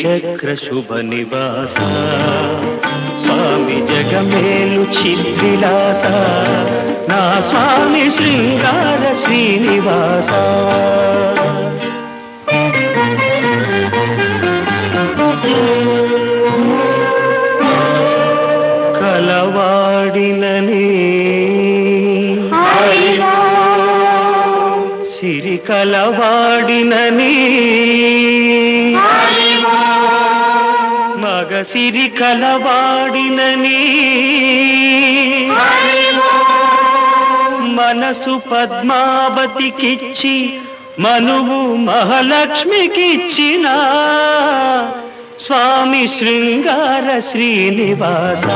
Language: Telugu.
శ్రీచక్ర శుభ నివాస స్వామి జగమేలు చిద్విలాస నా స్వామి శృంగార శ్రీనివాస కలవాడినని సిరి కలవాడినని మగ సిరి కలవాడినని మనసు పద్మావతికిచ్చి మనువు మహాలక్ష్మికిచ్చిన స్వామి శృంగార శ్రీనివాస